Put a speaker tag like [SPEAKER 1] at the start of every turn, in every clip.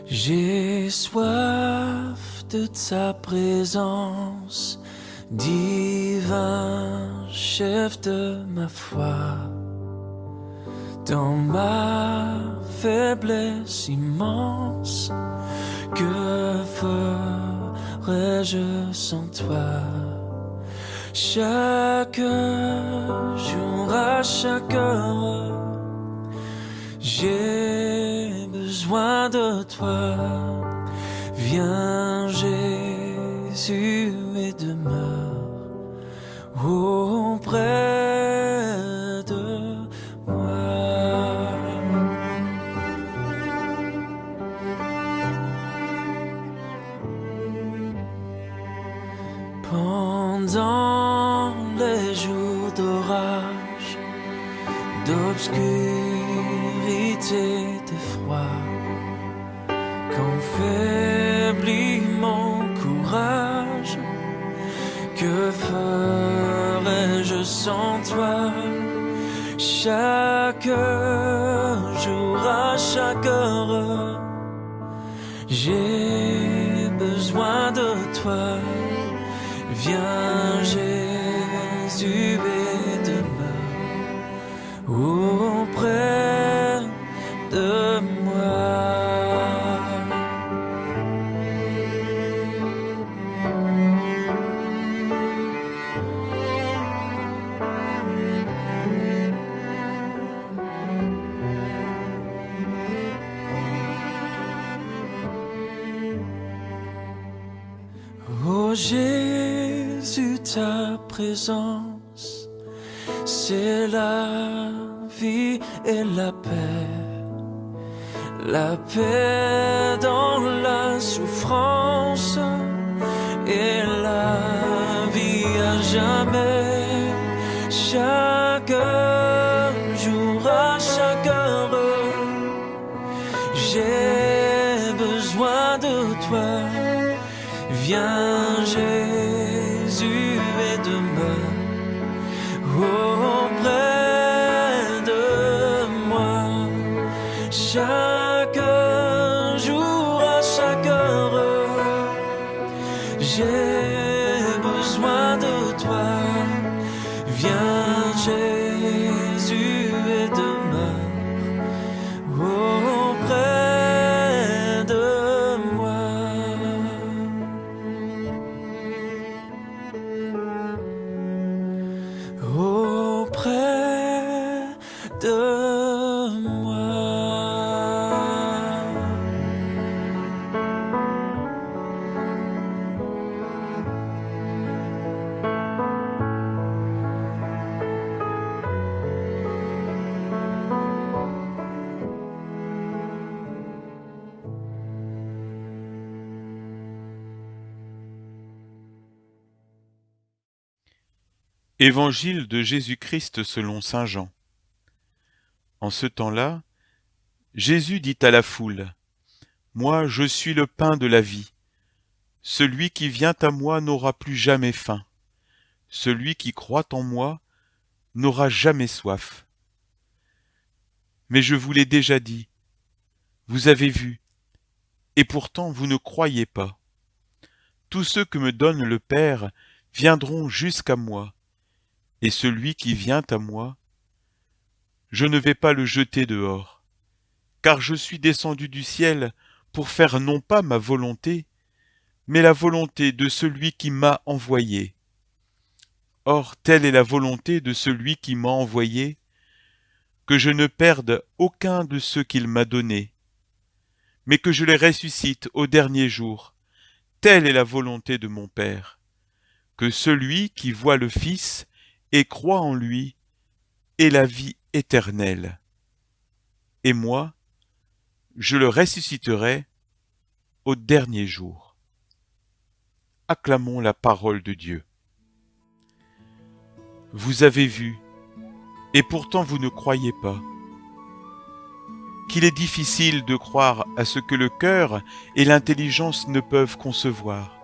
[SPEAKER 1] J'ai soif de ta présence, divin chef de ma foi. Dans ma faiblesse immense, que ferais-je sans toi? Chaque jour, à chaque heure, j'ai besoin de toi. Viens Jésus et demeure auprès de moi. Pendant les jours d'orage, d'obscurité, de froid, quand faiblit mon courage, que ferais-je sans toi? Chaque jour, à chaque heure, j'ai besoin de toi. Viens Jésus et demeure auprès de moi. Oh Jésus, ta présence, c'est la vie et la paix dans la souffrance et la vie à jamais. Chaque jour, à chaque heure, j'ai besoin de toi. Viens Jésus et demeure auprès de moi. Chaque jour, à chaque heure, j'ai besoin de toi. Viens Jésus et demeure auprès de moi. Auprès de moi.
[SPEAKER 2] Évangile de Jésus-Christ selon saint Jean. En ce temps-là, Jésus dit à la foule : « Moi, je suis le pain de la vie. Celui qui vient à moi n'aura plus jamais faim. Celui qui croit en moi n'aura jamais soif. Mais je vous l'ai déjà dit, vous avez vu, et pourtant vous ne croyez pas. Tous ceux que me donne le Père viendront jusqu'à moi, et celui qui vient à moi, je ne vais pas le jeter dehors, car je suis descendu du ciel pour faire non pas ma volonté, mais la volonté de celui qui m'a envoyé. Or, telle est la volonté de celui qui m'a envoyé, que je ne perde aucun de ceux qu'il m'a donnés, mais que je les ressuscite au dernier jour. Telle est la volonté de mon Père, que celui qui voit le Fils et croit en lui ait la vie éternelle. Et moi, je le ressusciterai au dernier jour. » Acclamons la parole de Dieu. Vous avez vu, et pourtant vous ne croyez pas. Qu'il est difficile de croire à ce que le cœur et l'intelligence ne peuvent concevoir.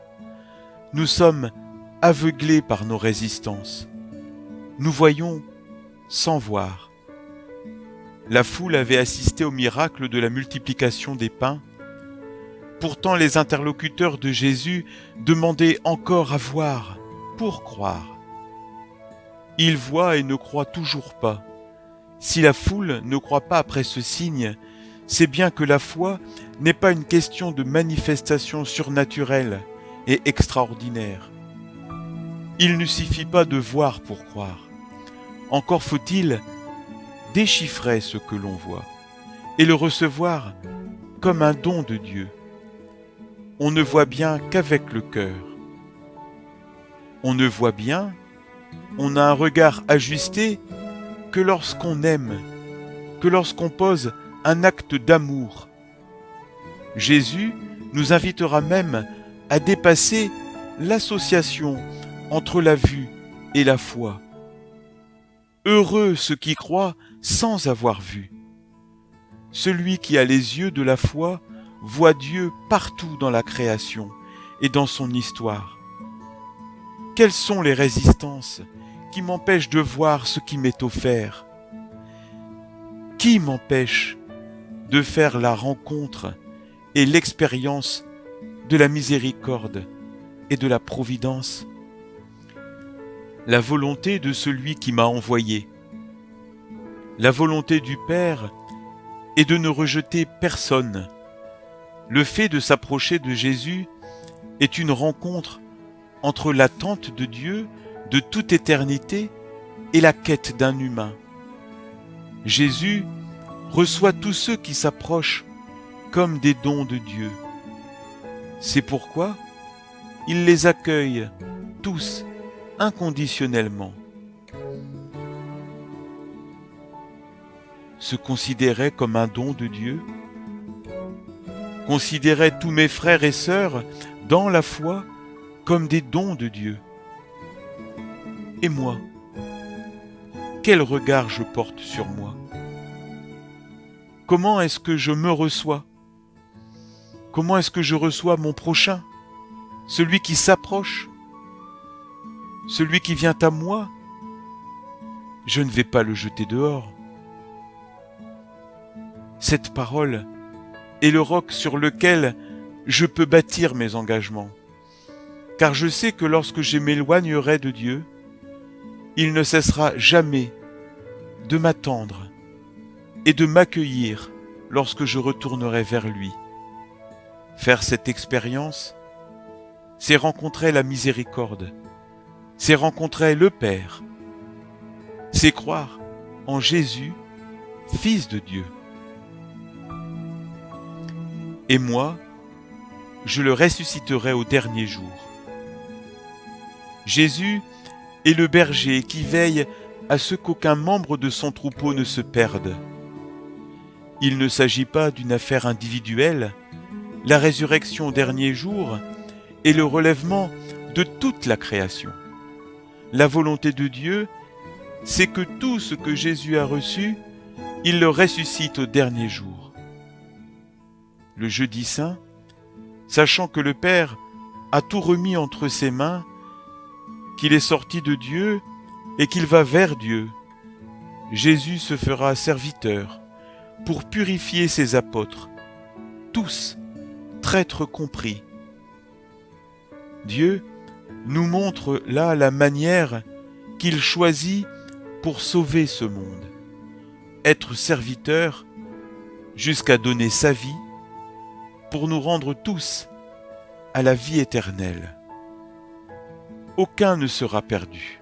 [SPEAKER 2] Nous sommes aveuglés par nos résistances. Nous voyons sans voir. La foule avait assisté au miracle de la multiplication des pains, Pourtant les interlocuteurs de Jésus demandaient encore à voir pour croire. Ils voient et ne croient toujours pas. Si la foule ne croit pas après ce signe, c'est bien que la foi n'est pas une question de manifestation surnaturelle et extraordinaire. Il ne suffit pas de voir pour croire. Encore faut-il déchiffrer ce que l'on voit et le recevoir comme un don de Dieu. On ne voit bien qu'avec le cœur. On ne voit bien, on a un regard ajusté que lorsqu'on aime, que lorsqu'on pose un acte d'amour. Jésus nous invitera même à dépasser l'association entre la vue et la foi. Heureux ceux qui croient sans avoir vu. Celui qui a les yeux de la foi voit Dieu partout dans la création et dans son histoire. Quelles sont les résistances qui m'empêchent de voir ce qui m'est offert? Qui m'empêche de faire la rencontre et l'expérience de la miséricorde et de la providence? La volonté de celui qui m'a envoyé, la volonté du Père est de ne rejeter personne. Le fait de s'approcher de Jésus est une rencontre entre l'attente de Dieu de toute éternité et la quête d'un humain. Jésus reçoit tous ceux qui s'approchent comme des dons de Dieu. C'est pourquoi il les accueille tous inconditionnellement. Se considérer comme un don de Dieu, considérer tous mes frères et sœurs dans la foi comme des dons de Dieu. Et moi, quel regard je porte sur moi? Comment est-ce que je me reçois? Comment est-ce que je reçois mon prochain, celui qui s'approche, celui qui vient à moi? Je ne vais pas le jeter dehors. Cette parole est le roc sur lequel je peux bâtir mes engagements, car je sais que lorsque je m'éloignerai de Dieu, il ne cessera jamais de m'attendre et de m'accueillir lorsque je retournerai vers lui. Faire cette expérience, c'est rencontrer la miséricorde, c'est rencontrer le Père, c'est croire en Jésus, Fils de Dieu. Et moi, je le ressusciterai au dernier jour. Jésus est le berger qui veille à ce qu'aucun membre de son troupeau ne se perde. Il ne s'agit pas d'une affaire individuelle. La résurrection au dernier jour est le relèvement de toute la création. La volonté de Dieu, c'est que tout ce que Jésus a reçu, il le ressuscite au dernier jour. Le jeudi saint, sachant que le Père a tout remis entre ses mains, qu'il est sorti de Dieu et qu'il va vers Dieu, Jésus se fera serviteur pour purifier ses apôtres, tous, traîtres compris. Dieu nous montre là la manière qu'il choisit pour sauver ce monde, être serviteur jusqu'à donner sa vie pour nous rendre tous à la vie éternelle. Aucun ne sera perdu.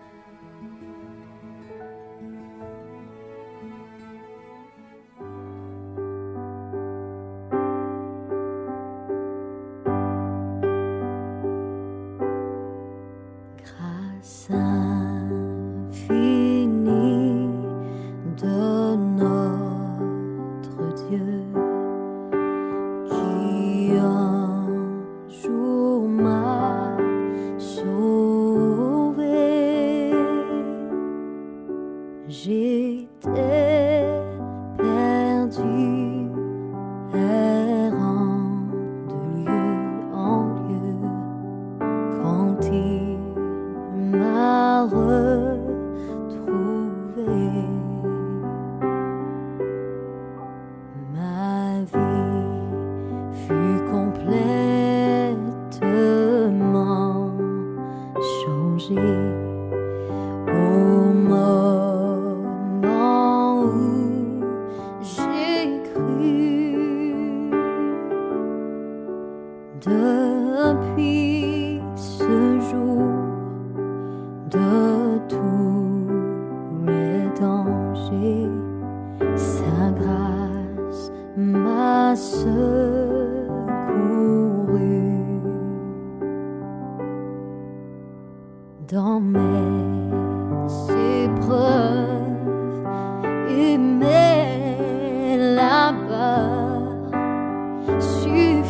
[SPEAKER 3] Grâce infinie de notre Dieu, qui un jour m'a sauvé. secouru dans mes épreuves et mes labeurs. Suffisante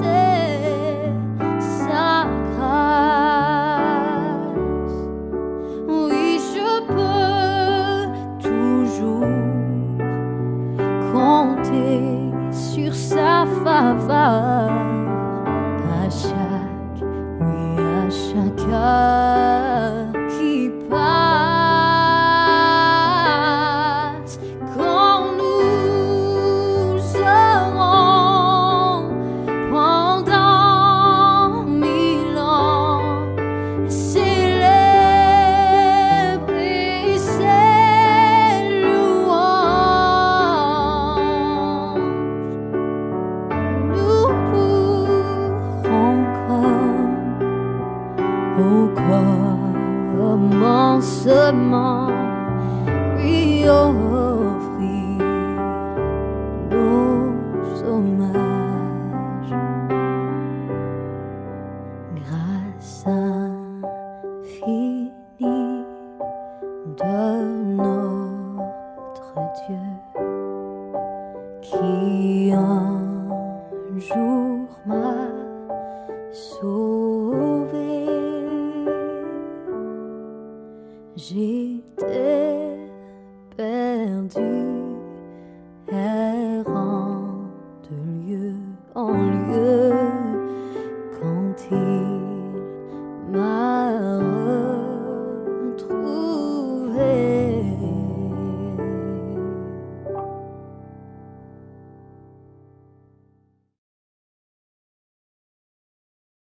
[SPEAKER 3] est sa grâce. Oui, je peux toujours compter sur sa faveur à chaque heure qui passe. Quand nous serons pendant 1000 ans célébrer ses louanges, nous pourrons au commencement lui offrir nos hommages. Grâce infinie de notre Dieu qui un jour m'a sauvé. J'étais perdu, errant de lieu en lieu.